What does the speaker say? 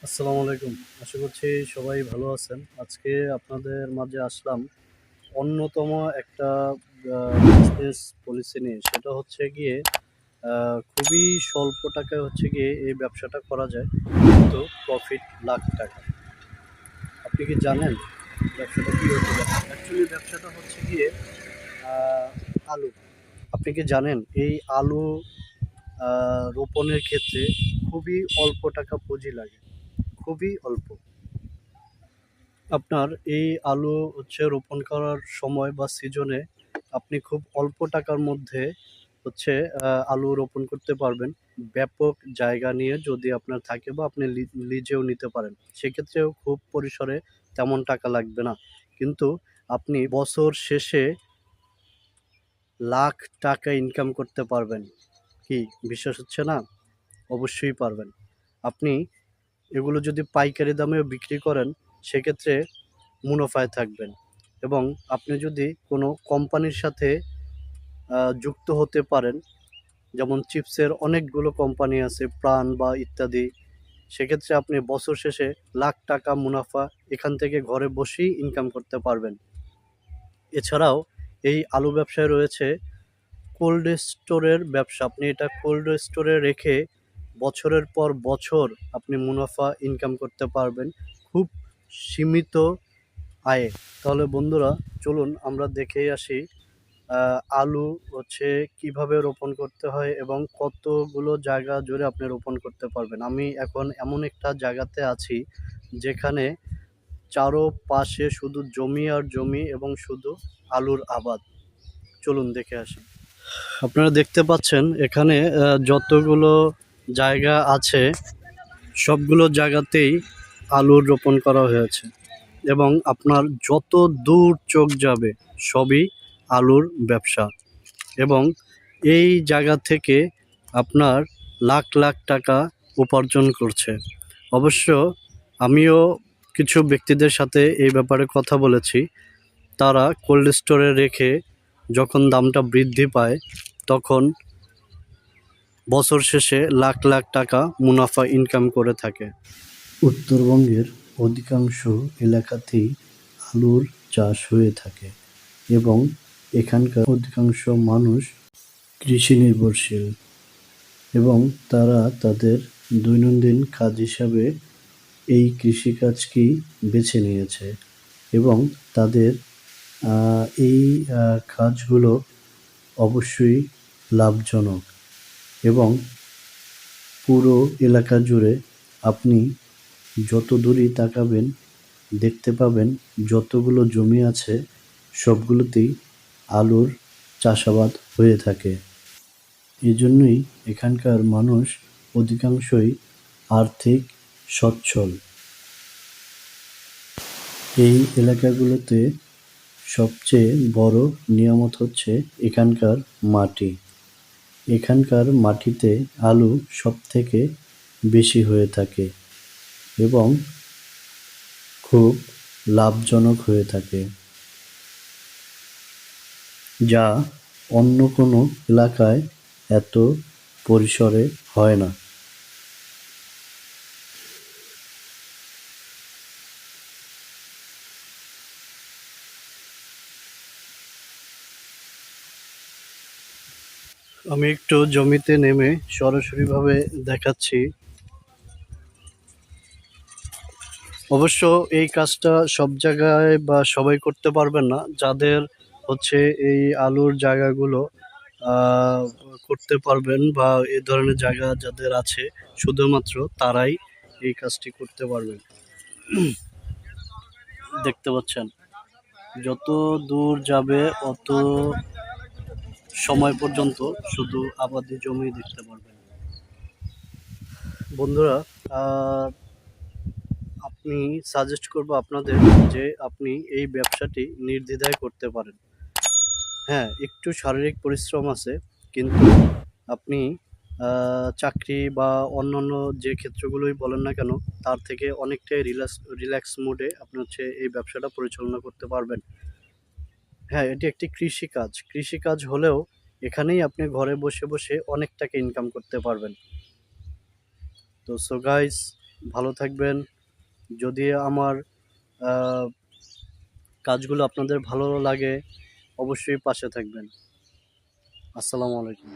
আসসালামু আলাইকুম। আশা করছি সবাই ভালো আছেন। আজকে আপনাদের মাঝে আসলাম অন্যতম একটা বিজনেস পলিসি নিয়ে। সেটা হচ্ছে গিয়ে খুবই স্বল্প টাকায় হচ্ছে গিয়ে এই ব্যবসাটা করা যায়। কিন্তু প্রফিট লাখ টাকা। আপনি কি জানেন ব্যবসাটা কি হতে পারে? অ্যাকচুয়ালি ব্যবসাটা হচ্ছে গিয়ে আ আলু। আপনি কি জানেন এই আলু রোপণের ক্ষেত্রে খুবই অল্প টাকা পুঁজি লাগে। খুবই অল্প। আপনার এই আলু হচ্ছে রোপণ করার সময় বা সিজনে আপনি খুব অল্প টাকার মধ্যে হচ্ছে আলু রোপণ করতে পারবেন। ব্যাপক জায়গা নিয়ে যদি আপনার থাকে বা আপনি লিজেও নিতে পারেন। সেক্ষেত্রেও খুব পরিসরে তেমন টাকা লাগবে না। কিন্তু আপনি বছর শেষে লাখ টাকা ইনকাম করতে পারবেন। কি বিশ্বাস হচ্ছে না? অবশ্যই পারবেন। আপনি এগুলো যদি পাইকারি দামেও বিক্রি করেন সেক্ষেত্রে মুনাফায় থাকবেন। এবং আপনি যদি কোনো কোম্পানির সাথে যুক্ত হতে পারেন, যেমন চিপসের অনেকগুলো কোম্পানি আছে প্রাণ বা ইত্যাদি। সেক্ষেত্রে আপনি বছর শেষে লাখ টাকা মুনাফা এখান থেকে ঘরে বসেই ইনকাম করতে পারবেন। এছাড়াও এই আলু ব্যবসায় রয়েছে কোল্ড স্টোরের ব্যবসা। আপনি এটা কোল্ড স্টোরে রেখে বছরের পর বছর আপনি মুনাফা ইনকাম করতে পারবেন খুব সীমিত আয়ে। তাহলে বন্ধুরা, চলুন আমরা দেখেই আসি আলু হচ্ছে কিভাবে রোপণ করতে হয় এবং কতগুলো জায়গা জুড়ে আপনি রোপণ করতে পারবেন। আমি এখন এমন একটা জায়গাতে আছি যেখানে চারোপাশে শুধু জমি আর জমি এবং শুধু আলুর আবাদ। চলুন দেখে আসি। আপনারা দেখতে পাচ্ছেন এখানে যতগুলো জায়গা আছে সবগুলো জায়গাতেই আলুর রোপণ করা হয়েছে এবং আপনার যত দূর চোখ যাবে সবই আলুর ব্যবসা। এবং এই জায়গা থেকে আপনার লাখ লাখ টাকা উপার্জন করছে। অবশ্য আমিও কিছু ব্যক্তিদের সাথে এই ব্যাপারে কথা বলেছি। তারা কোল্ড স্টোরে রেখে যখন দামটা বৃদ্ধি পায় তখন বছর শেষে লাখ লাখ টাকা মুনাফা ইনকাম করে থাকে। উত্তরবঙ্গের অধিকাংশ এলাকাতেই আলুর চাষ হয়ে থাকে এবং এখানকার অধিকাংশ মানুষ কৃষি নির্ভরশীল এবং তারা তাদের দৈনন্দিন কাজ হিসাবে এই কৃষিকাজকেই বেছে নিয়েছে এবং তাদের এই কাজগুলো অবশ্যই লাভজনক এবং পুরো এলাকা জুড়ে আপনি যত দূরই তাকাবেন দেখতে পাবেন যতগুলো জমি আছে সবগুলোতেই আলুর চাষাবাদ হয়ে থাকে। এজন্যই এখানকার মানুষ অধিকাংশই আর্থিক সচ্ছল। এই এলাকাগুলোতে সবচেয়ে বড় নিয়ামত হচ্ছে এখানকার মাটি। এখানকার মাটিতে আলু সবথেকে বেশি হয়ে থাকে এবং খুব লাভজনক হয়ে থাকে, যা অন্য কোনো এলাকায় এত পরিসরে হয় না। আমি একটু জমিতে নেমে সরাসরিভাবে দেখাচ্ছি। অবশ্য এই কাজটা সব জায়গায় বা সবাই করতে পারবেন না। যাদের হচ্ছে এই আলুর জায়গাগুলো আহ, করতে পারবেন বা এই ধরনের জায়গা যাদের আছে শুধুমাত্র তারাই এই কাজটি করতে পারবেন। দেখতে পাচ্ছেন যত দূর যাবে অত সময় পর্যন্ত শুধু আবাদি জমি দেখতে পারবেন। বন্ধুরা, আহ, আপনি সাজেস্ট করব আপনাদের যে আপনি এই ব্যবসাটি নির্দ্বিধায় করতে পারেন। হ্যাঁ, একটু শারীরিক পরিশ্রম আছে, কিন্তু আপনি চাকরি বা অন্যান্য যে ক্ষেত্রগুলোই বলেন না কেন তার থেকে অনেকটাই রিল্যাক্স মোডে আপনি হচ্ছে এই ব্যবসাটা পরিচালনা করতে পারবেন। হ্যাঁ, এটি একটি কৃষিকাজ হলেও এখানেই আপনি ঘরে বসে বসে অনেক টাকা ইনকাম করতে পারবেন। তো সো গাইস, ভালো থাকবেন। যদি আমার কাজগুলো আপনাদের ভালো লাগে অবশ্যই পাশে থাকবেন। আসসালামু আলাইকুম।